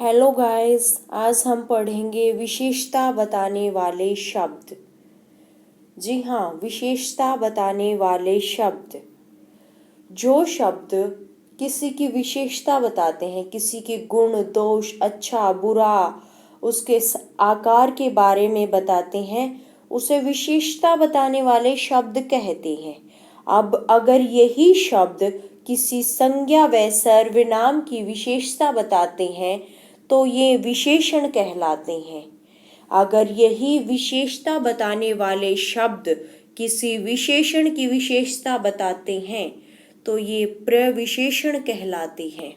Hello guys, आज हम पढ़ेंगे विशेषता बताने वाले शब्द। जी हाँ, विशेषता बताने वाले शब्द। जो शब्द किसी की विशेषता बताते हैं, किसी के गुण, दोष, अच्छा, बुरा, उसके आकार के बारे में बताते हैं, उसे विशेषता बताने वाले शब्द कहते हैं। अब अगर यही शब्द किसी संज्ञा व सर्वनाम की विशेषता बताते हैं तो ये विशेषण कहलाते हैं। अगर यही विशेषता बताने वाले शब्द किसी विशेषण की विशेषता बताते हैं तो ये प्रविशेषण कहलाते हैं।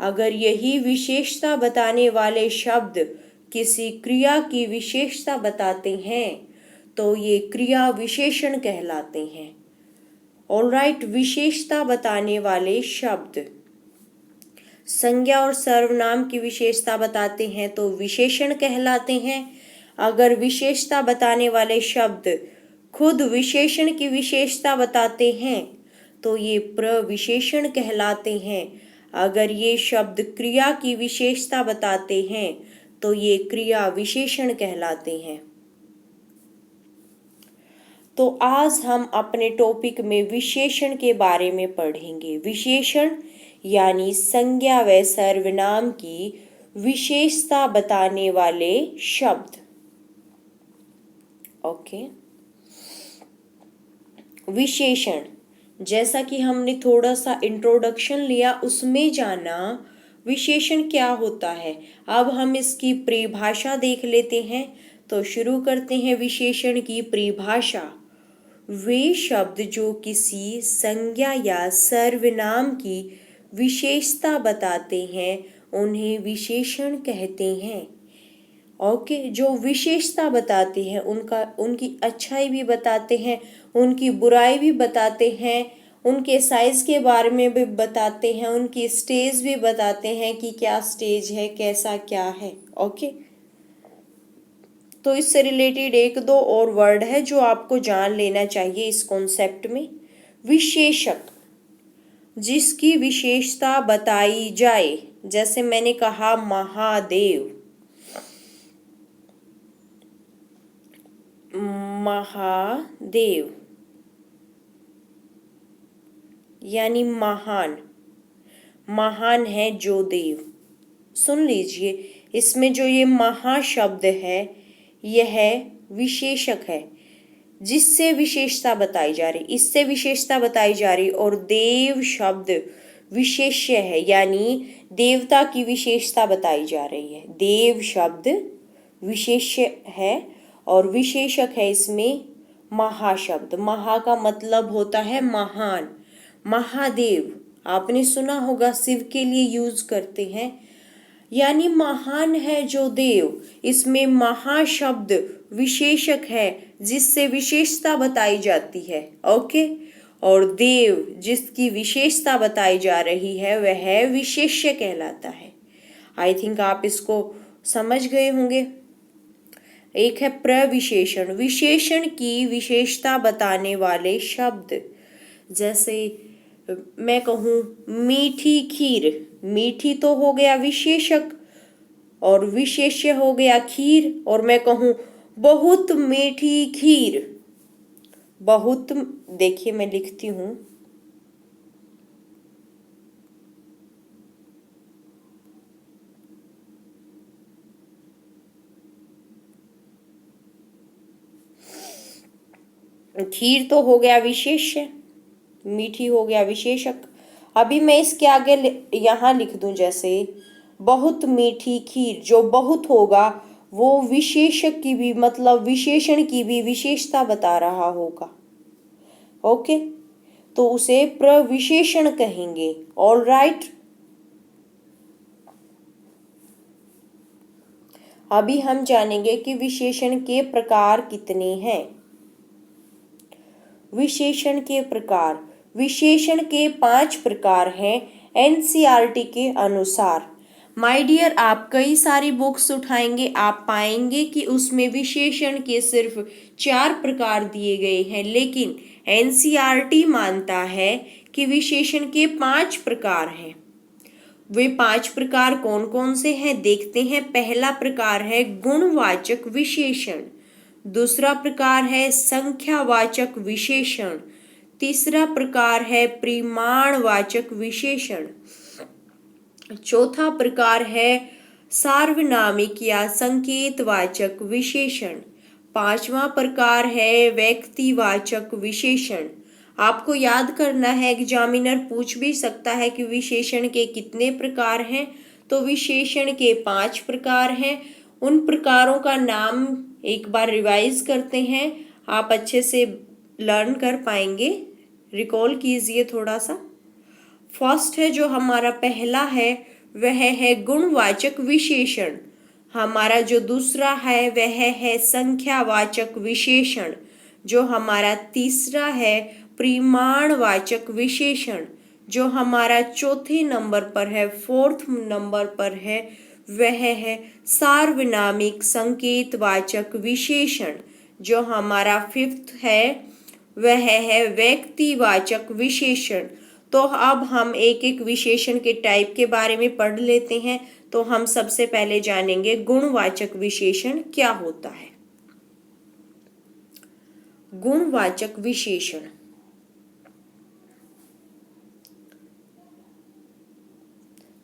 अगर यही विशेषता बताने वाले शब्द किसी क्रिया की विशेषता बताते हैं तो ये क्रिया विशेषण कहलाते हैं। ऑलराइट, विशेषता बताने वाले शब्द संज्ञा और सर्वनाम की विशेषता बताते हैं तो विशेषण कहलाते हैं। अगर विशेषता बताने वाले शब्द खुद विशेषण की विशेषता बताते हैं तो ये प्रविशेषण कहलाते हैं। अगर ये शब्द क्रिया की विशेषता बताते हैं तो ये क्रिया विशेषण कहलाते हैं। तो आज हम अपने टॉपिक में विशेषण के बारे में पढ़ेंगे। विशेषण यानी संज्ञा व सर्वनाम की विशेषता बताने वाले शब्द। ओके, विशेषण, जैसा कि हमने थोड़ा सा इंट्रोडक्शन लिया, उसमें जाना विशेषण क्या होता है। अब हम इसकी परिभाषा देख लेते हैं। तो शुरू करते हैं विशेषण की परिभाषा। वे शब्द जो किसी संज्ञा या सर्वनाम की विशेषता बताते हैं उन्हें विशेषण कहते हैं। ओके, जो विशेषता बताते हैं, उनकी अच्छाई भी बताते हैं, उनकी बुराई भी बताते हैं, उनके साइज के बारे में भी बताते हैं, उनकी स्टेज भी बताते हैं कि क्या स्टेज है, कैसा क्या है। ओके, तो इससे रिलेटेड एक दो और वर्ड है जो आपको जान लेना चाहिए इस कॉन्सेप्ट में। विशेषक, जिसकी विशेषता बताई जाए, जैसे मैंने कहा महादेव, महादेव यानी महान, महान है जो देव। सुन लीजिए, इसमें जो ये महा शब्द है यह विशेषक है जिससे विशेषता बताई जा रही, इससे विशेषता बताई जा रही। और देव शब्द विशेष्य है यानी देवता की विशेषता बताई जा रही है। देव शब्द विशेष्य है और विशेषक है इसमें महा शब्द। महा का मतलब होता है महान। महादेव आपने सुना होगा, शिव के लिए यूज करते हैं, यानी महान है जो देव। इसमें महा शब्द विशेषक है जिससे विशेषता बताई जाती है। ओके, और देव जिसकी विशेषता बताई जा रही है वह विशेष्य कहलाता है। आई थिंक आप इसको समझ गए होंगे। एक है प्रविशेषण, विशेषण की विशेषता बताने वाले शब्द। जैसे मैं कहूँ मीठी खीर, मीठी तो हो गया विशेषक और विशेष्य हो गया खीर। और मैं कहूँ बहुत मीठी खीर, बहुत, देखिए मैं लिखती हूँ, खीर तो हो गया विशेष्य, मीठी हो गया विशेषक। अभी मैं इसके आगे यहाँ लिख दूं, जैसे बहुत मीठी खीर, जो बहुत होगा वो विशेषक की भी, मतलब विशेषण की भी विशेषता बता रहा होगा। ओके, तो उसे प्रविशेषण कहेंगे। ऑल राइट, अभी हम जानेंगे कि विशेषण के प्रकार कितने हैं। विशेषण के प्रकार, विशेषण के 5 प्रकार हैं एनसीईआरटी के अनुसार। माय डियर, आप कई सारी बुक्स उठाएंगे, आप पाएंगे कि उसमें विशेषण के सिर्फ 4 प्रकार दिए गए हैं, लेकिन एनसीईआरटी मानता है कि विशेषण के 5 प्रकार हैं। वे 5 प्रकार कौन कौन से हैं देखते हैं। पहला प्रकार है गुणवाचक विशेषण, दूसरा प्रकार है संख्यावाचक विशेषण, तीसरा प्रकार है परिमाणवाचक विशेषण, चौथा प्रकार है सार्वनामिक या संकेतवाचक विशेषण, पांचवा प्रकार है व्यक्तिवाचक विशेषण। आपको याद करना है, एग्जामिनर पूछ भी सकता है कि विशेषण के कितने प्रकार हैं, तो विशेषण के 5 प्रकार हैं। उन प्रकारों का नाम एक बार रिवाइज करते हैं, आप अच्छे से लर्न कर पाएंगे। रिकॉल कीजिए थोड़ा सा। फर्स्ट है जो हमारा पहला है वह है गुणवाचक विशेषण। हमारा जो दूसरा है वह है संख्यावाचक विशेषण। जो हमारा तीसरा है परिमाणवाचक विशेषण। जो हमारा चौथे नंबर पर है, फोर्थ नंबर पर है, वह है सार्वनामिक संकेतवाचक विशेषण। जो हमारा फिफ्थ है वह है व्यक्तिवाचक विशेषण। तो अब हम एक एक विशेषण के टाइप के बारे में पढ़ लेते हैं। तो हम सबसे पहले जानेंगे गुणवाचक विशेषण क्या होता है। गुणवाचक विशेषण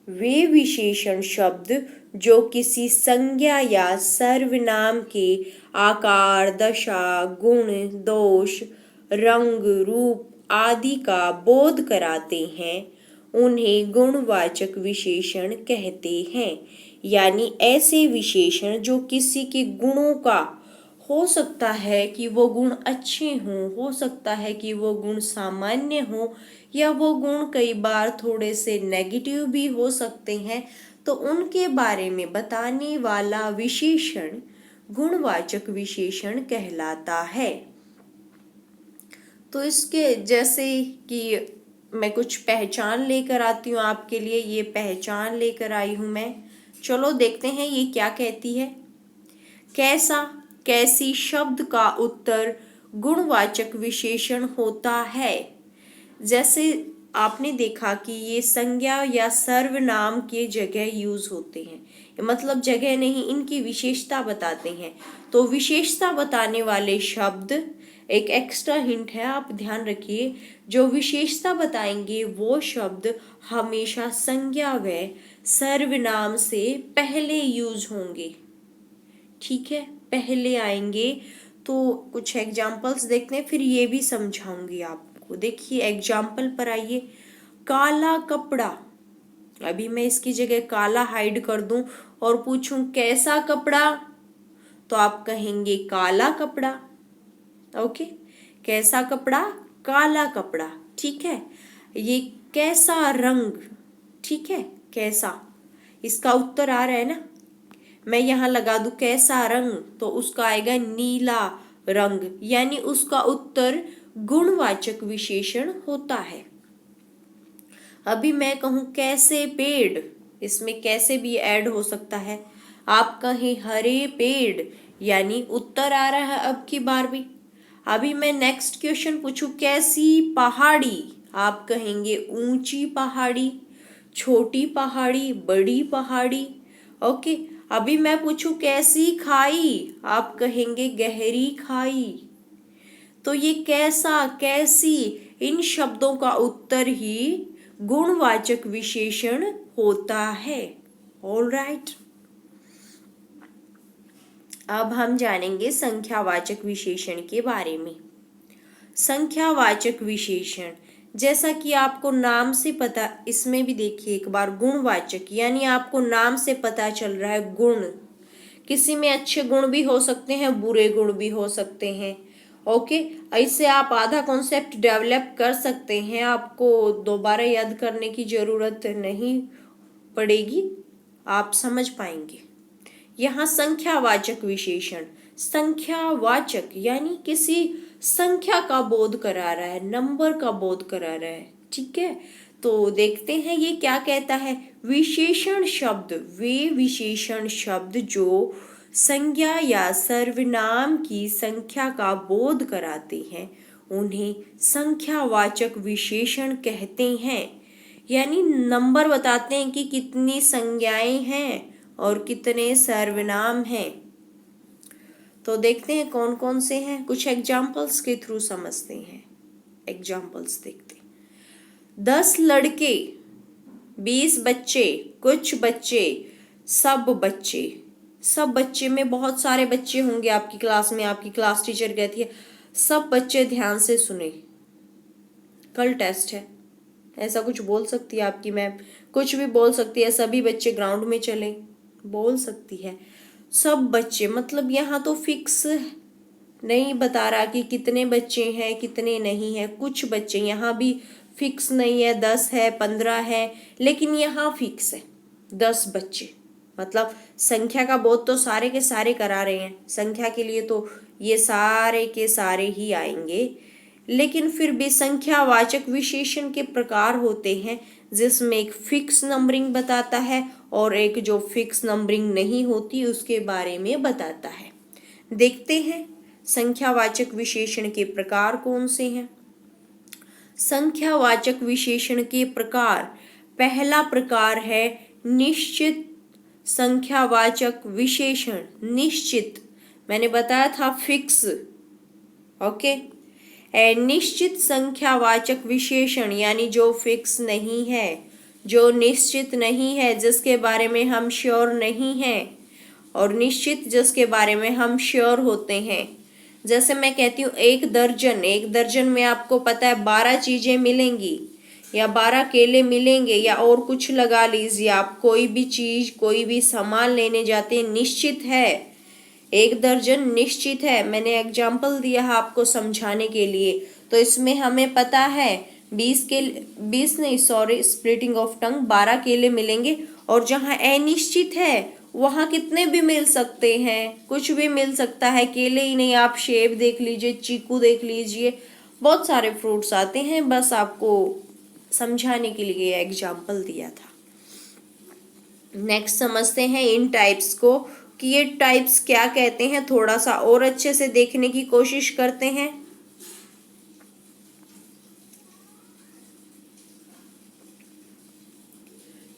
वे विशेषण शब्द जो किसी संज्ञा या सर्वनाम के आकार, दशा, गुण, दोष, रंग, रूप आदि का बोध कराते हैं उन्हें गुणवाचक विशेषण कहते हैं। यानी ऐसे विशेषण जो किसी के गुणों का, हो सकता है कि वो गुण अच्छे हों, हो सकता है कि वो गुण सामान्य हों, या वो गुण कई बार थोड़े से नेगेटिव भी हो सकते हैं, तो उनके बारे में बताने वाला विशेषण गुणवाचक विशेषण कहलाता है। तो इसके जैसे कि मैं कुछ पहचान लेकर आती हूँ आपके लिए, ये पहचान लेकर आई हूँ मैं। चलो देखते हैं ये क्या कहती है। कैसा, कैसी शब्द का उत्तर गुणवाचक विशेषण होता है। जैसे आपने देखा कि ये संज्ञा या सर्वनाम के जगह यूज होते हैं, मतलब जगह नहीं, इनकी विशेषता बताते हैं। तो विशेषता बताने वाले शब्द, एक एक्स्ट्रा हिंट है, आप ध्यान रखिए, जो विशेषता बताएंगे वो शब्द हमेशा संज्ञा व सर्वनाम से पहले यूज होंगे। ठीक है, पहले आएंगे। तो कुछ एग्जाम्पल्स देखते हैं, फिर ये भी समझाऊंगी आपको। देखिए एग्जाम्पल पर आइए। काला कपड़ा, अभी मैं इसकी जगह काला हाइड कर दूं और पूछूं कैसा कपड़ा, तो आप कहेंगे काला कपड़ा। ओके, कैसा कपड़ा, काला कपड़ा। ठीक है, ये कैसा रंग, ठीक है, कैसा, इसका उत्तर आ रहा है ना। मैं यहाँ लगा दूं कैसा रंग, तो उसका आएगा नीला रंग, यानी उसका उत्तर गुणवाचक विशेषण होता है। अभी मैं कहूं कैसे पेड़, इसमें कैसे भी ऐड हो सकता है। आप कहें हरे पेड़, यानी उत्तर आ रहा है अब की बार भी। अभी मैं नेक्स्ट क्वेश्चन पूछूं कैसी पहाड़ी, आप कहेंगे ऊंची पहाड़ी, छोटी पहाड़ी, बड़ी पहाड़ी। ओके, अभी मैं पूछूं कैसी खाई, आप कहेंगे गहरी खाई। तो ये कैसा, कैसी, इन शब्दों का उत्तर ही गुणवाचक विशेषण होता है। ऑलराइट, अब हम जानेंगे संख्यावाचक विशेषण के बारे में। संख्यावाचक विशेषण, जैसा कि आपको नाम से पता, इसमें भी देखिए एक बार, गुणवाचक यानी आपको नाम से पता चल रहा है गुण। किसी में अच्छे गुण भी हो सकते हैं, बुरे गुण भी हो सकते हैं। ओके, ऐसे आप आधा कॉन्सेप्ट डेवलप कर सकते हैं, आपको दोबारा याद करने की जरूरत नहीं पड़ेगी, आप समझ पाएंगे। यहाँ संख्यावाचक विशेषण, संख्यावाचक यानी किसी संख्या का बोध करा रहा है, नंबर का बोध करा रहा है। ठीक है, तो देखते हैं ये क्या कहता है। विशेषण शब्द, वे विशेषण शब्द जो संज्ञा या सर्वनाम की संख्या का बोध कराते हैं उन्हें संख्यावाचक विशेषण कहते हैं। यानी नंबर बताते हैं कि कितनी संज्ञाएं हैं और कितने सर्वनाम हैं। तो देखते हैं कौन कौन से हैं, कुछ एग्जाम्पल्स के थ्रू समझते हैं। एग्जाम्पल्स देखते हैं। 10 लड़के, 20 बच्चे, कुछ बच्चे, सब बच्चे। सब बच्चे में बहुत सारे बच्चे होंगे आपकी क्लास में। आपकी क्लास टीचर कहती है सब बच्चे ध्यान से सुने, कल टेस्ट है, ऐसा कुछ बोल सकती है आपकी मैम। कुछ भी बोल सकती है, सभी बच्चे ग्राउंड में चले, बोल सकती है। सब बच्चे मतलब यहाँ तो फिक्स नहीं बता रहा कि कितने बच्चे हैं कितने नहीं है। कुछ बच्चे, यहाँ भी फिक्स नहीं है 10 है 15 है, लेकिन यहाँ फिक्स है 10 बच्चे। मतलब संख्या का बोध तो सारे के सारे करा रहे हैं, संख्या के लिए तो ये सारे के सारे ही आएंगे, लेकिन फिर भी संख्यावाचक विशेषण के प्रकार होते हैं जिसमें एक फिक्स नंबरिंग बताता है और एक जो फिक्स नंबरिंग नहीं होती उसके बारे में बताता है। देखते हैं संख्यावाचक विशेषण के प्रकार कौन से हैं। संख्यावाचक विशेषण के प्रकार, पहला प्रकार है निश्चित संख्यावाचक विशेषण। निश्चित मैंने बताया था फिक्स, ओके। निश्चित संख्यावाचक विशेषण यानी जो फिक्स नहीं है, जो निश्चित नहीं है, जिसके बारे में हम श्योर नहीं हैं, और निश्चित जिसके बारे में हम श्योर होते हैं। जैसे मैं कहती हूँ एक दर्जन, एक दर्जन में आपको पता है 12 चीजें मिलेंगी या 12 केले मिलेंगे या और कुछ लगा लीजिए आप, कोई भी चीज कोई भी सामान लेने जाते हैं, निश्चित है। एक दर्जन निश्चित है, मैंने एग्जाम्पल दिया है आपको समझाने के लिए। तो इसमें हमें पता है 20 नहीं, सॉरी स्प्लिटिंग ऑफ टंग, 12 केले मिलेंगे। और जहाँ अनिश्चित है वहाँ कितने भी मिल सकते हैं, कुछ भी मिल सकता है। केले ही नहीं, आप सेब देख लीजिए, चीकू देख लीजिए, बहुत सारे फ्रूट्स आते हैं। बस आपको समझाने के लिए एग्जाम्पल दिया था। नेक्स्ट समझते हैं इन टाइप्स को कि ये टाइप्स क्या कहते हैं, थोड़ा सा और अच्छे से देखने की कोशिश करते हैं।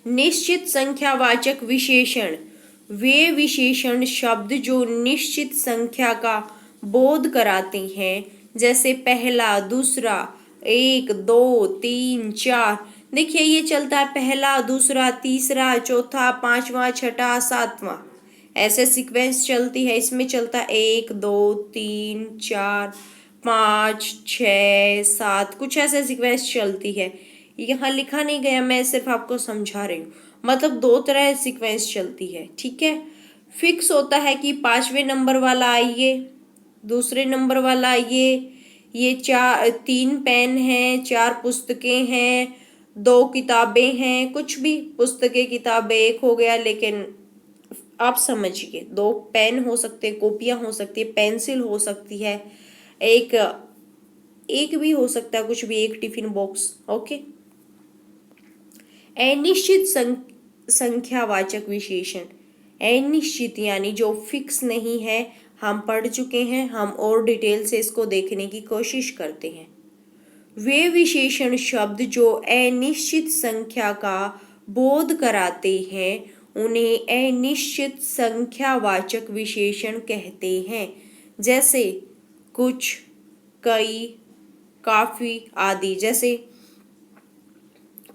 निश्चित संख्यावाचक विशेषण, वे विशेषण शब्द जो निश्चित संख्या का बोध कराते हैं, जैसे पहला, दूसरा, 1, 2, 3, 4। देखिए ये चलता है पहला, दूसरा, तीसरा, चौथा, पांचवा, छठा, सातवां, ऐसे सीक्वेंस चलती है। इसमें चलता है 1, 2, 3, 4, 5, 6, 7, कुछ ऐसे सीक्वेंस चलती है। यहाँ लिखा नहीं गया, मैं सिर्फ आपको समझा रही हूँ। मतलब 2 तरह सीक्वेंस चलती है, ठीक है। फिक्स होता है कि 5वें नंबर वाला आइए, दूसरे नंबर वाला आइए, ये 3 पेन हैं, 4 पुस्तकें हैं, 2 किताबें हैं, कुछ भी, पुस्तकें किताबें एक हो गया। लेकिन आप समझिए 2 पेन हो सकते, कॉपियां हो सकती है, पेंसिल हो सकती है, एक भी हो सकता है, कुछ भी, एक टिफिन बॉक्स, ओके। अनिश्चित संख्यावाचक विशेषण, अनिश्चित यानी जो फिक्स नहीं है, हम पढ़ चुके हैं, हम और डिटेल से इसको देखने की कोशिश करते हैं। वे विशेषण शब्द जो अनिश्चित संख्या का बोध कराते हैं उन्हें अनिश्चित संख्यावाचक विशेषण कहते हैं। जैसे कुछ, कई, काफी आदि। जैसे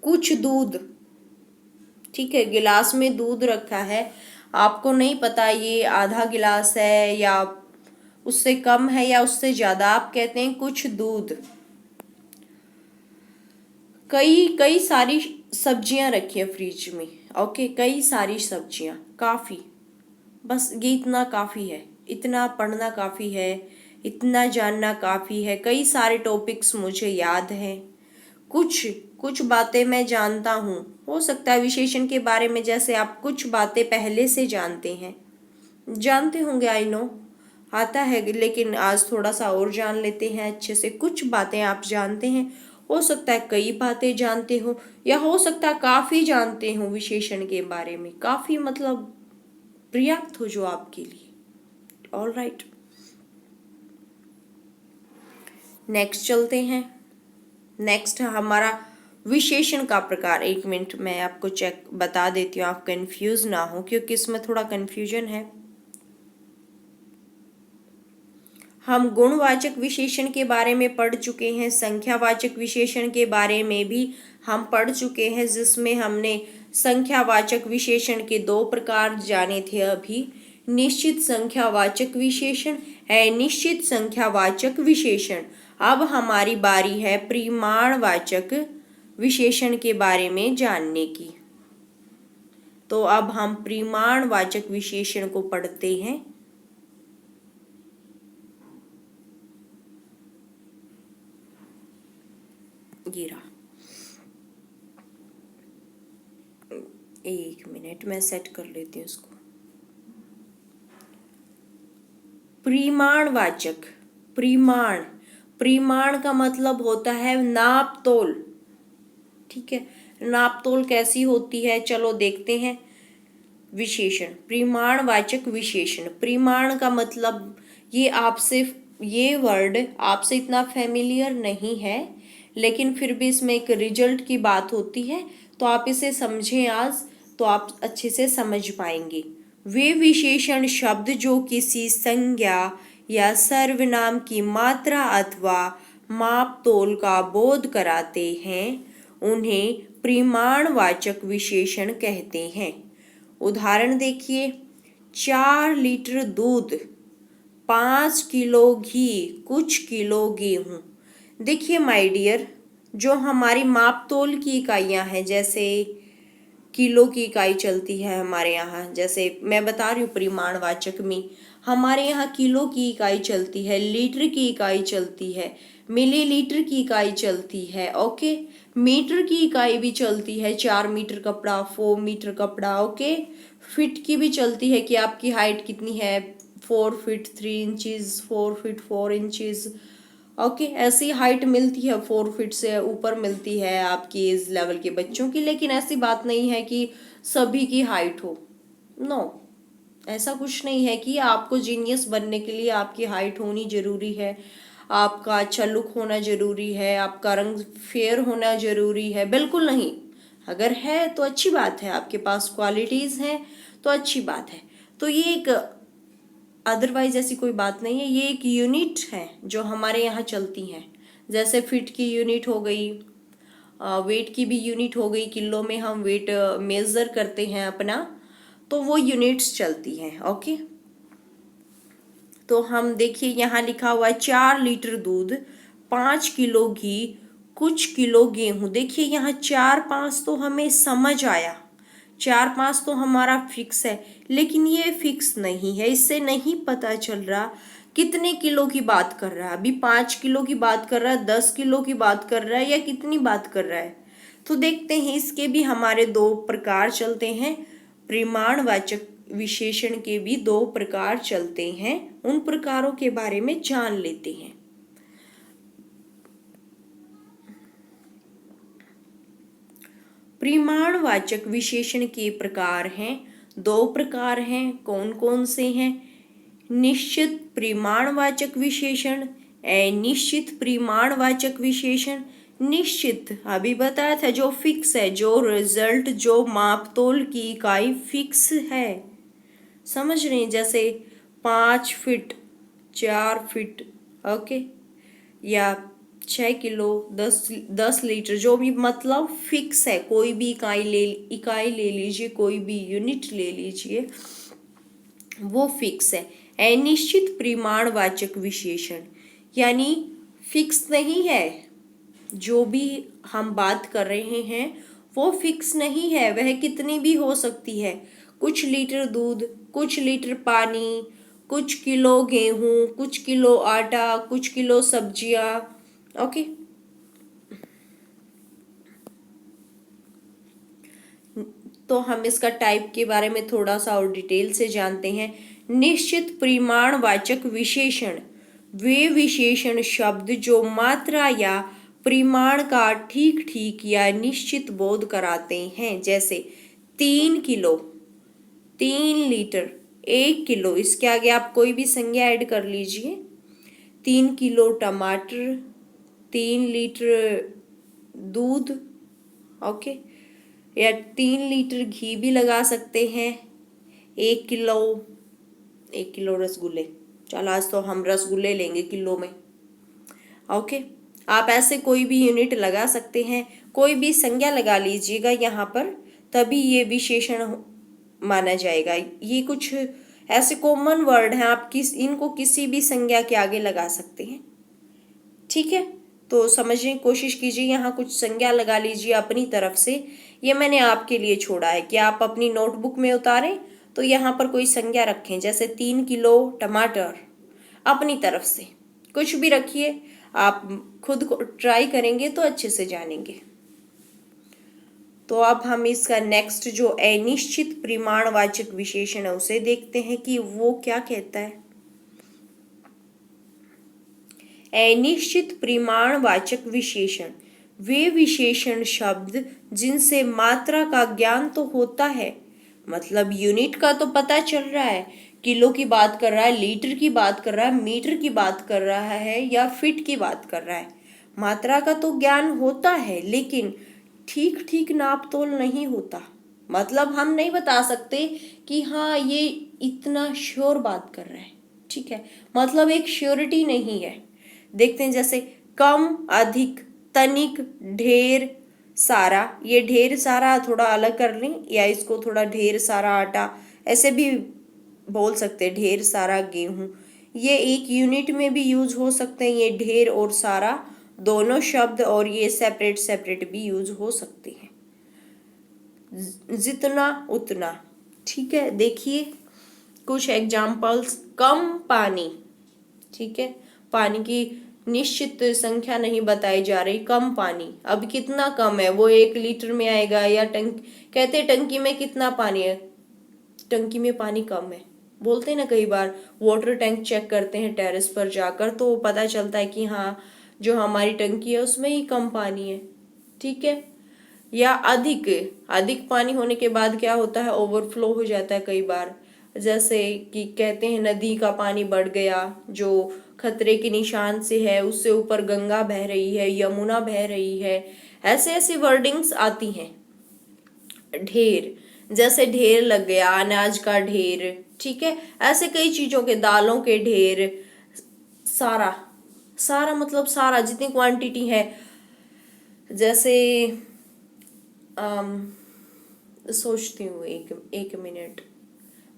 कुछ दूध, ठीक है, गिलास में दूध रखा है, आपको नहीं पता ये आधा गिलास है या उससे कम है या उससे ज्यादा, आप कहते हैं कुछ दूध। कई सारी सब्जियां रखी है फ्रिज में, ओके, कई सारी सब्जियां, काफी, बस ये इतना काफी है, इतना पढ़ना काफी है, इतना जानना काफी है। कई सारे टॉपिक्स मुझे याद हैं, कुछ कुछ बातें मैं जानता हूँ। हो सकता है विशेषण के बारे में जैसे आप कुछ बातें पहले से जानते हैं, जानते होंगे, आई नो, आता है, लेकिन आज थोड़ा सा और जान लेते हैं अच्छे से। कुछ बातें आप जानते हैं, हो सकता है कई बातें जानते हो, या हो सकता है काफी जानते हो विशेषण के बारे में। काफी मतलब पर्याप्त हो जो आपके लिए। ऑल राइट, नेक्स्ट चलते हैं। नेक्स्ट हमारा विशेषण का प्रकार, एक मिनट मैं आपको चेक बता देती हूँ, आप कंफ्यूज ना हो क्योंकि इसमें थोड़ा कंफ्यूजन है। हम गुणवाचक विशेषण के बारे में पढ़ चुके हैं, संख्यावाचक विशेषण के बारे में भी हम पढ़ चुके हैं, जिसमें हमने संख्यावाचक विशेषण के 2 प्रकार जाने थे अभी, निश्चित संख्यावाचक विशेषण, अनिश्चित संख्यावाचक विशेषण। अब हमारी बारी है परिमाणवाचक विशेषण के बारे में जानने की। तो अब हम परिमाणवाचक विशेषण को पढ़ते हैं। गिरा, एक मिनट मैं सेट कर लेती हूँ इसको। परिमाणवाचक, परिमाण का मतलब होता है नाप तोल। ठीक है, नाप तोल कैसी होती है, चलो देखते हैं। विशेषण, परिमाणवाचक विशेषण। परिमाण का मतलब ये वर्ड आपसे इतना फेमिलियर नहीं है, लेकिन फिर भी इसमें एक रिजल्ट की बात होती है, तो आप इसे समझें आज, तो आप अच्छे से समझ पाएंगे। वे विशेषण शब्द जो किसी संज्ञा या सर्वनाम की मात्रा अथवा माप तोल का बोध कराते हैं, उन्हें परिमाणवाचक विशेषण कहते हैं। उदाहरण देखिए, 4 लीटर दूध, 5 किलो घी, कुछ किलो गेहूं। देखिए माय डियर, जो हमारी माप तोल की इकाइयां हैं, जैसे किलो की इकाई चलती है हमारे यहाँ, जैसे मैं बता रही हूँ परिमाणवाचक में हमारे यहाँ किलो की इकाई चलती है, लीटर की इकाई चलती है, मिलीलीटर की इकाई चलती है, ओके। मीटर की इकाई भी चलती है, 4 मीटर कपड़ा, 4 मीटर कपड़ा, ओके। फिट की भी चलती है कि आपकी हाइट कितनी है, 4 feet 3 inches, 4 feet 4 inches, okay. ऐसी हाइट मिलती है, 4 फीट से ऊपर मिलती है आपकी एज लेवल के बच्चों की, लेकिन ऐसी बात नहीं है कि सभी की हाइट हो, नो, ऐसा कुछ नहीं है कि आपको जीनियस बनने के लिए आपकी हाइट होनी जरूरी है, आपका अच्छा लुक होना जरूरी है, आपका रंग फेयर होना जरूरी है, बिल्कुल नहीं। अगर है तो अच्छी बात है, आपके पास क्वालिटीज हैं तो अच्छी बात है। तो ये एक, अदरवाइज ऐसी कोई बात नहीं है, ये एक यूनिट है जो हमारे यहाँ चलती हैं। जैसे फिट की यूनिट हो गई, वेट की भी यूनिट हो गई, किलो में हम वेट मेजर करते हैं अपना, तो वो यूनिट्स चलती हैं, ओके। तो हम देखिए यहाँ लिखा हुआ है 4 लीटर दूध, 5 किलो घी, कुछ किलो गेहूं। देखिए यहाँ 4-5 तो हमें समझ आया, 4-5 तो हमारा फिक्स है, लेकिन ये फिक्स नहीं है, इससे नहीं पता चल रहा कितने किलो की बात कर रहा है। अभी 5 किलो की बात कर रहा है, 10 किलो की बात कर रहा है, या कितनी बात कर रहा है। तो देखते हैं, इसके भी हमारे 2 प्रकार चलते हैं, परिमाणवाचक विशेषण के भी 2 प्रकार चलते हैं। उन प्रकारों के बारे में जान लेते हैं। परिमाणवाचक विशेषण के प्रकार हैं, 2 प्रकार हैं, कौन कौन से हैं? निश्चित परिमाणवाचक विशेषण, अनिश्चित परिमाणवाचक विशेषण। निश्चित अभी बताया था, जो फिक्स है, जो रिजल्ट, जो मापतोल की इकाई फिक्स है, समझ रहे हैं, जैसे 5 फीट, 4 फीट, ओके, या 6 किलो, 10 लीटर, जो भी, मतलब फिक्स है। कोई भी इकाई ले लीजिए, कोई भी यूनिट ले लीजिए, वो फिक्स है। अनिश्चित परिमाणवाचक विशेषण यानी फिक्स नहीं है, जो भी हम बात कर रहे हैं वो फिक्स नहीं है, वह कितनी भी हो सकती है। कुछ लीटर दूध, कुछ लीटर पानी, कुछ किलो गेहूं, कुछ किलो आटा, कुछ किलो सब्जियां, ओके। तो हम इसका टाइप के बारे में थोड़ा सा और डिटेल से जानते हैं। निश्चित परिमाणवाचक विशेषण वे विशेषण शब्द जो मात्रा या परिमाण का ठीक ठीक या निश्चित बोध कराते हैं, जैसे 3 किलो, 3 लीटर, 1 किलो, इसके आगे आप कोई भी संज्ञा ऐड कर लीजिए। 3 किलो टमाटर, 3 लीटर दूध, ओके, या 3 लीटर घी भी लगा सकते हैं। 1 किलो रसगुल्ले, चल आज तो हम रसगुल्ले लेंगे किलो में। ओके, आप ऐसे कोई भी यूनिट लगा सकते हैं, कोई भी संज्ञा लगा लीजिएगा यहाँ पर, तभी ये विशेषण माना जाएगा। ये कुछ ऐसे कॉमन वर्ड हैं, आप इनको किसी भी संज्ञा के आगे लगा सकते हैं। ठीक है, तो समझने की कोशिश कीजिए। यहाँ कुछ संज्ञा लगा लीजिए अपनी तरफ से। ये मैंने आपके लिए छोड़ा है कि आप अपनी नोटबुक में उतारें तो यहाँ पर कोई संज्ञा रखें, जैसे 3 किलो टमाटर। अपनी तरफ से कुछ भी रखिए, आप खुद को ट्राई करेंगे तो अच्छे से जानेंगे। तो अब हम इसका नेक्स्ट जो अनिश्चित परिमाणवाचक विशेषण है उसे देखते हैं कि वो क्या कहता है। अनिश्चित परिमाणवाचक विशेषण वे विशेषण शब्द जिनसे मात्रा का ज्ञान तो होता है, मतलब यूनिट का तो पता चल रहा है, किलो की बात कर रहा है, लीटर की बात कर रहा है, मीटर की बात कर रहा है या फीट की बात कर रहा है, मात्रा का तो ज्ञान होता है, लेकिन ठीक ठीक नाप तोल नहीं होता। मतलब हम नहीं बता सकते कि हाँ ये इतना श्योर बात कर रहा है। ठीक है, मतलब एक श्योरिटी नहीं है। देखते हैं, जैसे कम, अधिक, तनिक, ढेर सारा। ये ढेर सारा थोड़ा अलग कर लें, या इसको थोड़ा ढेर सारा आटा ऐसे भी बोल सकते हैं, ढेर सारा गेहूं। ये एक यूनिट में भी यूज हो सकते हैं, ये ढेर और सारा दोनों शब्द, और ये सेपरेट सेपरेट भी यूज हो सकते हैं। जितना उतना। ठीक है, देखिए कुछ एग्जाम्पल्स। कम पानी, ठीक है, पानी की निश्चित संख्या नहीं बताई जा रही, कम पानी। अब कितना कम है, वो 1 लीटर में आएगा या कहते हैं टंकी में कितना पानी है, टंकी में पानी कम है बोलते हैं ना। कई बार वाटर टैंक चेक करते हैं टेरेस पर जाकर, तो पता चलता है कि हाँ जो हमारी टंकी है उसमें ही कम पानी है। ठीक है, या अधिक, अधिक पानी होने के बाद क्या होता है, ओवरफ्लो हो जाता है कई बार। जैसे कि कहते हैं नदी का पानी बढ़ गया, जो खतरे के निशान से है, उससे ऊपर गंगा बह रही है, यमुना बह रही है, ऐसे ऐसे वर्डिंग्स आती हैं। ढेर, जैसे ढेर लग गया, अनाज का ढेर। ठीक है, ऐसे कई चीजों के, दालों के ढेर। सारा, सारा मतलब सारा, जितनी क्वांटिटी है। जैसे सोचती हूँ, एक मिनट।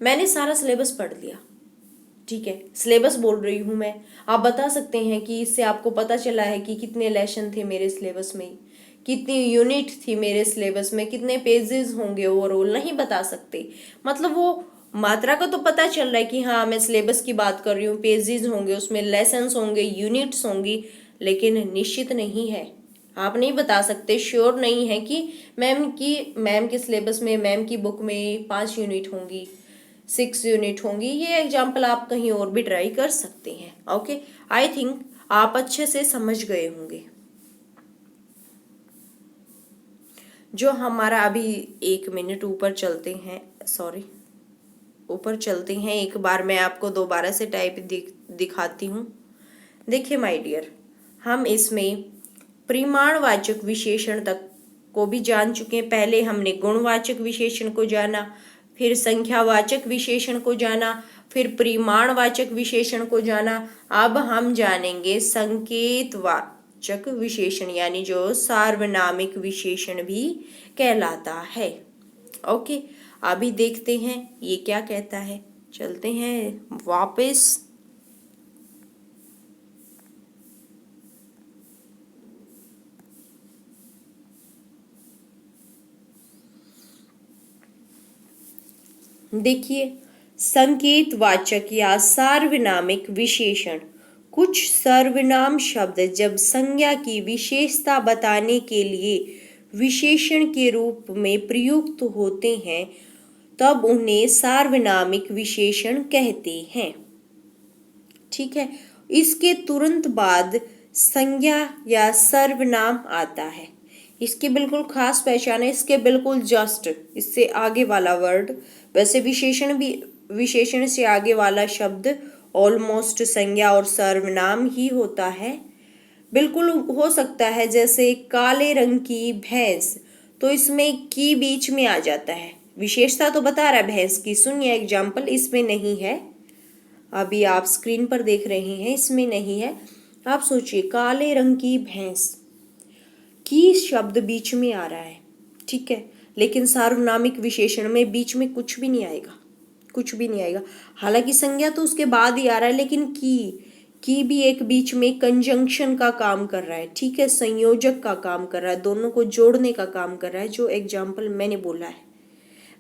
मैंने सारा सिलेबस पढ़ लिया, ठीक है, सिलेबस बोल रही हूँ मैं। आप बता सकते हैं कि इससे आपको पता चला है कि कितने लेसन थे मेरे सिलेबस में, कितनी यूनिट थी मेरे सिलेबस में, कितने पेजेस होंगे ओवरऑल, नहीं बता सकते। मतलब वो मात्रा का तो पता चल रहा है कि हाँ मैं सिलेबस की बात कर रही हूँ, पेजेस होंगे, उसमें लेसन्स होंगे, यूनिट्स होंगी, लेकिन निश्चित नहीं है। आप नहीं बता सकते, श्योर नहीं है कि मैम के सिलेबस में, मैम की बुक में 5 यूनिट होंगी, 6 यूनिट होंगी। ये एग्जाम्पल आप कहीं और भी ट्राई कर सकते हैं। ओके, आई थिंक आप अच्छे से समझ गए होंगे। जो हमारा अभी 1 मिनट ऊपर चलते हैं, सॉरी ऊपर चलते हैं, एक बार मैं आपको दोबारा से टाइप दिखाती हूँ। देखिए माय डियर, हम इसमें परिमाणवाचक विशेषण तक को भी जान चुके हैं। पहले हमने गुणवाचक विशेषण को जाना, फिर संख्यावाचक विशेषण को जाना, फिर परिमाणवाचक विशेषण को जाना। अब हम जानेंगे संकेतवाचक विशेषण, यानी जो सार्वनामिक विशेषण भी कहलाता है। ओके, अभी देखते हैं ये क्या कहता है। चलते हैं वापस। देखिए, संकेतवाचक या सार्वनामिक विशेषण कुछ सर्वनाम शब्द जब संज्ञा की विशेषता बताने के लिए विशेषण के रूप में प्रयुक्त होते हैं, तब उन्हें सार्वनामिक विशेषण कहते हैं। ठीक है, इसके तुरंत बाद संज्ञा या सर्वनाम आता है। इसकी बिल्कुल खास पहचान है, इसके बिल्कुल जस्ट इससे आगे वाला वर्ड। वैसे विशेषण से आगे वाला शब्द ऑलमोस्ट संज्ञा और सर्वनाम ही होता है। बिल्कुल हो सकता है, जैसे काले रंग की भैंस, तो इसमें की बीच में आ जाता है। विशेषता तो बता रहा है भैंस की, सुनिए एग्जाम्पल, इसमें नहीं है, अभी आप स्क्रीन पर देख रहे हैं, इसमें नहीं है। आप सोचिए काले रंग की भैंस, की शब्द बीच में आ रहा है, ठीक है, लेकिन सार्वनामिक विशेषण में बीच में कुछ भी नहीं आएगा, कुछ भी नहीं आएगा। हालांकि संज्ञा तो उसके बाद ही आ रहा है, लेकिन की भी एक बीच में कंजंक्शन का काम कर रहा है, ठीक है, संयोजक का काम कर रहा है, दोनों को जोड़ने का काम कर रहा है, जो एग्जाम्पल मैंने बोला है।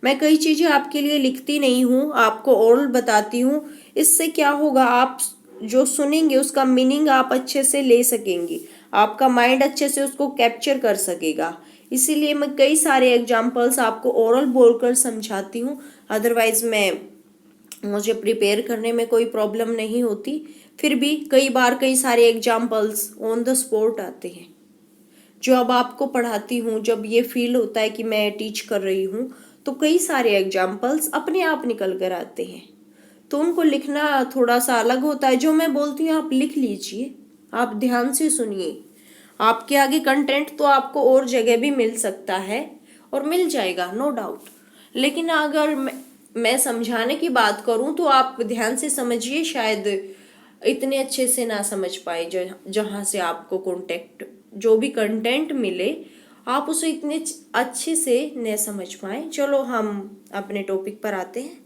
मैं कई चीजें आपके लिए लिखती नहीं हूँ, आपको ओरल बताती हूँ। इससे क्या होगा, आप जो सुनेंगे उसका मीनिंग आप अच्छे से ले सकेंगे, आपका माइंड अच्छे से उसको कैप्चर कर सकेगा। इसीलिए मैं कई सारे एग्जाम्पल्स आपको ओरल बोलकर समझाती हूँ। अदरवाइज मुझे प्रिपेयर करने में कोई प्रॉब्लम नहीं होती। फिर भी कई बार कई सारे एग्जाम्पल्स ऑन द स्पॉट आते हैं, जो अब आपको पढ़ाती हूँ, जब ये फील होता है कि मैं टीच कर रही हूँ, तो कई सारे एग्जाम्पल्स अपने आप निकल कर आते हैं। तो उनको लिखना थोड़ा सा अलग होता है। जो मैं बोलती हूँ आप लिख लीजिए, आप ध्यान से सुनिए। आपके आगे कंटेंट तो आपको और जगह भी मिल सकता है और मिल जाएगा, नो डाउट, लेकिन अगर मैं समझाने की बात करूं तो आप ध्यान से समझिए, शायद इतने अच्छे से ना समझ पाए। जहां से आपको कॉन्टेक्ट जो भी कंटेंट मिले आप उसे इतने अच्छे से न समझ पाए। चलो हम अपने टॉपिक पर आते हैं।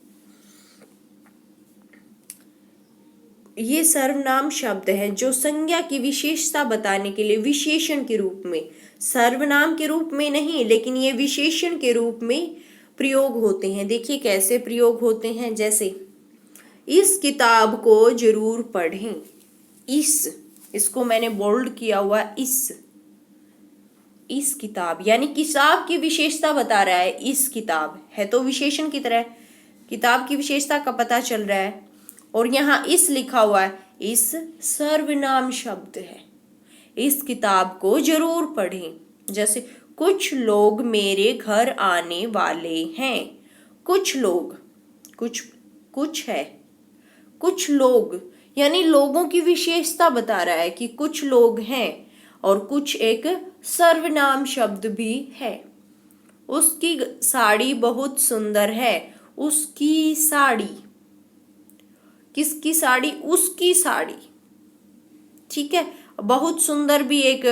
ये सर्वनाम शब्द है जो संज्ञा की विशेषता बताने के लिए विशेषण के रूप में, सर्वनाम के रूप में नहीं, लेकिन ये विशेषण के रूप में प्रयोग होते हैं। देखिए कैसे प्रयोग होते हैं, जैसे इस किताब को जरूर पढ़ें। इसको मैंने बोल्ड किया हुआ, इस किताब, यानी किताब की विशेषता बता रहा है। इस किताब है तो विशेषण की तरह किताब की विशेषता का पता चल रहा है। और यहाँ इस लिखा हुआ है, इस सर्वनाम शब्द है। इस किताब को जरूर पढ़ें। जैसे कुछ लोग मेरे घर आने वाले हैं। कुछ लोग, कुछ है, कुछ लोग, यानी लोगों की विशेषता बता रहा है कि कुछ लोग हैं। और कुछ एक सर्वनाम शब्द भी है। उसकी साड़ी बहुत सुंदर है। उसकी साड़ी, किसकी साड़ी, उसकी साड़ी, ठीक है। बहुत सुंदर भी एक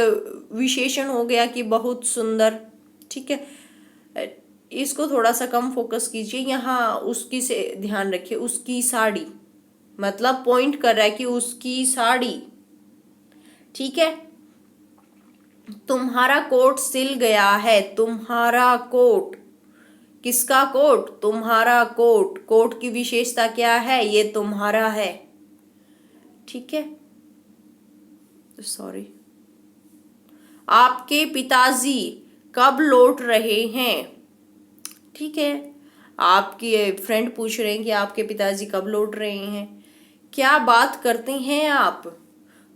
विशेषण हो गया कि बहुत सुंदर, ठीक है। इसको थोड़ा सा कम फोकस कीजिए, यहाँ उसकी से ध्यान रखिए। उसकी साड़ी मतलब पॉइंट कर रहा है कि उसकी साड़ी, ठीक है। तुम्हारा कोट सिल गया है। तुम्हारा कोट, किसका कोट, तुम्हारा कोट। कोट की विशेषता क्या है, ये तुम्हारा है, ठीक है, सॉरी। आपके पिताजी कब लौट रहे हैं, ठीक है। आपके फ्रेंड पूछ रहे हैं कि आपके पिताजी कब लौट रहे हैं। क्या बात करते हैं आप,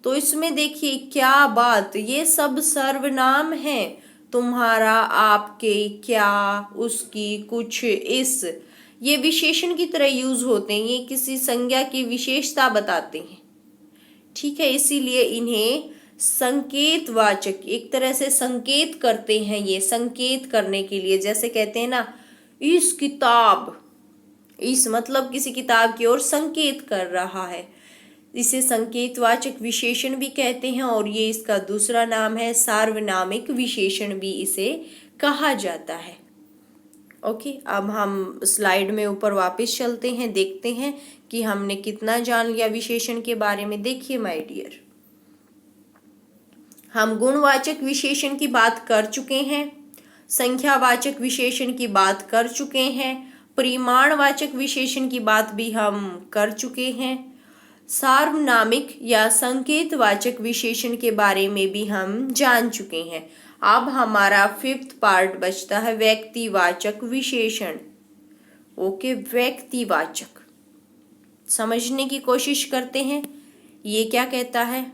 तो इसमें देखिए क्या बात, ये सब सर्वनाम है। तुम्हारा, आपके, क्या, उसकी, कुछ, इस, ये विशेषण की तरह यूज होते हैं। ये किसी संज्ञा की विशेषता बताते हैं, ठीक है। इसीलिए इन्हें संकेतवाचक, एक तरह से संकेत करते हैं। ये संकेत करने के लिए, जैसे कहते हैं ना, इस किताब, इस मतलब किसी किताब की ओर संकेत कर रहा है। इसे संकेतवाचक विशेषण भी कहते हैं और ये इसका दूसरा नाम है, सार्वनामिक विशेषण भी इसे कहा जाता है। ओके, अब हम स्लाइड में ऊपर वापस चलते हैं, देखते हैं कि हमने कितना जान लिया विशेषण के बारे में। देखिए माय डियर, हम गुणवाचक विशेषण की बात कर चुके हैं, संख्यावाचक विशेषण की बात कर चुके हैं, परिमाणवाचक विशेषण की बात भी हम कर चुके हैं, सार्वनामिक या संकेतवाचक विशेषण के बारे में भी हम जान चुके हैं। अब हमारा 5th पार्ट बचता है, व्यक्तिवाचक विशेषण। ओके, व्यक्तिवाचक समझने की कोशिश करते हैं, ये क्या कहता है।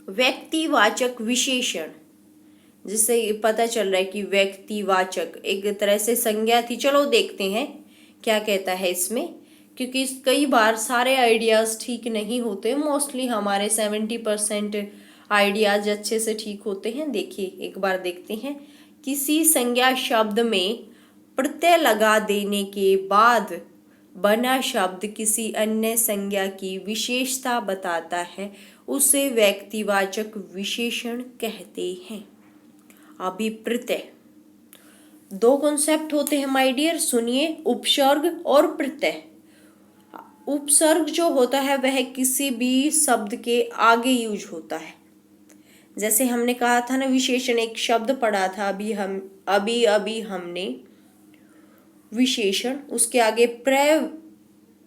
व्यक्तिवाचक विशेषण, जिससे पता चल रहा है कि व्यक्तिवाचक एक तरह से संज्ञा थी। चलो देखते हैं क्या कहता है इसमें, क्योंकि कई बार सारे आइडियाज़ ठीक नहीं होते, मोस्टली हमारे 70% आइडियाज अच्छे से ठीक होते हैं। देखिए एक बार देखते हैं। किसी संज्ञा शब्द में प्रत्यय लगा देने के बाद बना शब्द किसी अन्य संज्ञा की विशेषता बताता है, उसे व्यक्तिवाचक विशेषण कहते हैं। अभी प्रत्यय, दो कॉन्सेप्ट होते हैं माय डियर, सुनिए, उपसर्ग और प्रत्यय। उपसर्ग जो होता है वह किसी भी शब्द के आगे यूज होता है। जैसे हमने कहा था ना, विशेषण, एक शब्द पढ़ा था अभी हमने विशेषण, उसके आगे प्र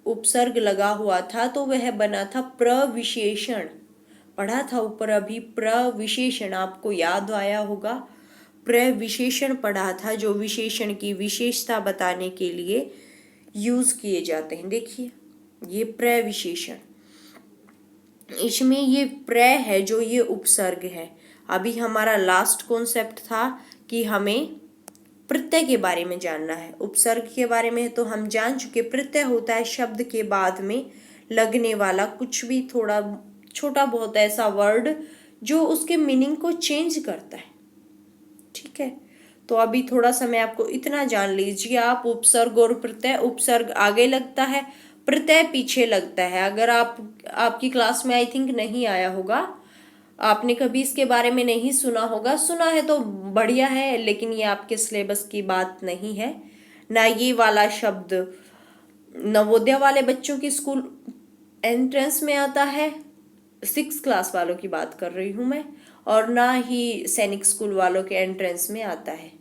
उपसर्ग लगा हुआ था तो वह बना था प्रविशेषण। पढ़ा था ऊपर अभी प्रविशेषण, आपको याद आया होगा। प्रविशेषण पढ़ा था जो विशेषण की विशेषता बताने के लिए यूज किए जाते हैं। देखिए ये प्रविशेषण, इसमें ये प्र है जो ये उपसर्ग है। अभी हमारा लास्ट कॉन्सेप्ट था कि हमें प्रत्यय के बारे में जानना है। उपसर्ग के बारे में तो हम जान चुके। प्रत्यय होता है शब्द के बाद में लगने वाला कुछ भी थोड़ा छोटा बहुत ऐसा वर्ड जो उसके मीनिंग को चेंज करता है। ठीक है, तो अभी थोड़ा सा मैं आपको इतना जान लीजिए आप। उपसर्ग और प्रत्यय, उपसर्ग आगे लगता है, प्रत्यय पीछे लगता है। अगर आपकी क्लास में आई थिंक नहीं आया होगा, आपने कभी इसके बारे में नहीं सुना होगा, सुना है तो बढ़िया है, लेकिन ये आपके सिलेबस की बात नहीं है ना। ये वाला शब्द नवोदय वाले बच्चों की स्कूल एंट्रेंस में आता है, 6th क्लास वालों की बात कर रही हूँ मैं, और ना ही सैनिक स्कूल वालों के एंट्रेंस में आता है।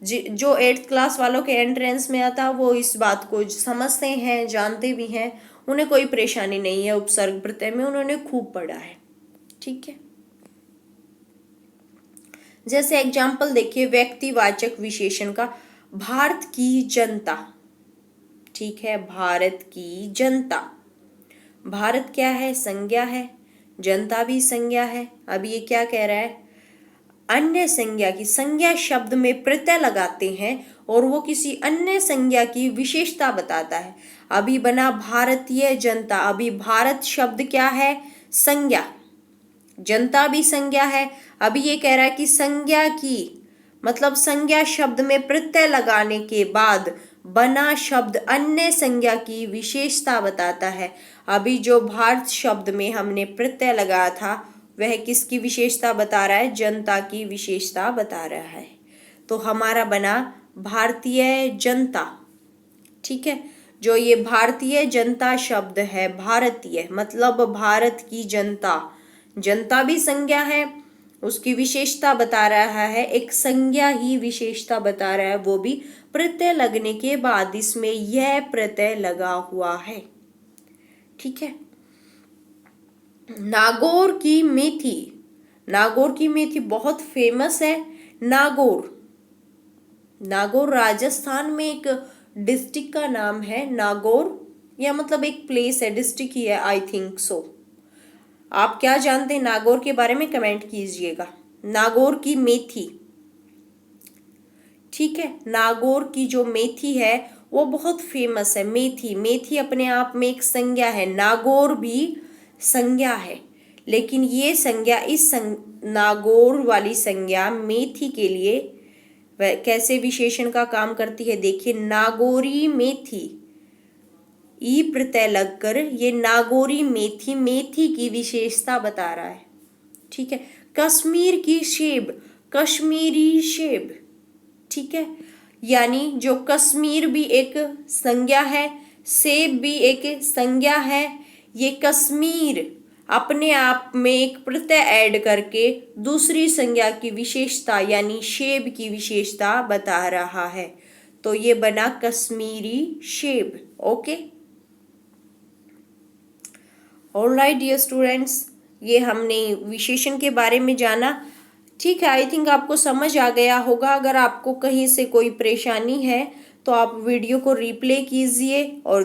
जो 8th क्लास वालों के एंट्रेंस में आता है वो इस बात को समझते हैं, जानते भी हैं, उन्हें कोई परेशानी नहीं है उपसर्ग प्रत्यय में, उन्होंने खूब पढ़ा है। ठीक है, जैसे एग्जाम्पल देखिए व्यक्तिवाचक विशेषण का, भारत की जनता। ठीक है, भारत की जनता, भारत क्या है? संज्ञा है, जनता भी संज्ञा है। अब ये क्या कह रहा है? अन्य संज्ञा की, संज्ञा शब्द में प्रत्यय लगाते हैं और वो किसी अन्य संज्ञा की विशेषता बताता है। अभी बना भारतीय जनता। अभी भारत शब्द क्या है? संज्ञा, जनता भी संज्ञा है। अभी ये कह रहा है कि संज्ञा की, मतलब संज्ञा शब्द में प्रत्यय लगाने के बाद बना शब्द अन्य संज्ञा की विशेषता बताता है। अभी जो भारत शब्द में हमने प्रत्यय लगाया था वह किसकी विशेषता बता रहा है? जनता की विशेषता बता रहा है। तो हमारा बना भारतीय जनता। ठीक है, जो ये भारतीय जनता शब्द है, भारतीय मतलब भारत की जनता, जनता भी संज्ञा है, उसकी विशेषता बता रहा है, एक संज्ञा ही विशेषता बता रहा है, वो भी प्रत्यय लगने के बाद इसमें यह प्रत्यय लगा हुआ है। ठीक है, नागौर की मेथी, नागौर की मेथी बहुत फेमस है। नागौर, नागौर राजस्थान में एक डिस्ट्रिक्ट का नाम है नागौर, या मतलब एक प्लेस है, डिस्ट्रिक्ट ही है आई थिंक सो। आप क्या जानते हैं नागौर के बारे में कमेंट कीजिएगा। नागौर की मेथी, ठीक है, नागौर की जो मेथी है वो बहुत फेमस है। मेथी, मेथी अपने आप में एक संज्ञा है, नागौर भी संज्ञा है, लेकिन ये संज्ञा इस नागौर वाली संज्ञा मेथी के लिए कैसे विशेषण का काम करती है? देखिए, नागौरी मेथी, ई प्रत्यय लगकर ये नागौरी मेथी, मेथी की विशेषता बता रहा है। ठीक है, कश्मीर की सेब, कश्मीरी सेब। ठीक है, यानी जो कश्मीर भी एक संज्ञा है, सेब भी एक संज्ञा है। ये कश्मीर अपने आप में एक प्रत्यय ऐड करके दूसरी संज्ञा की विशेषता यानी सेब की विशेषता बता रहा है। तो ये बना कश्मीरी सेब। ओके, ऑलराइट डियर स्टूडेंट्स, ये हमने विशेषण के बारे में जाना। ठीक है, आई थिंक आपको समझ आ गया होगा। अगर आपको कहीं से कोई परेशानी है तो आप वीडियो को रिप्ले कीजिए और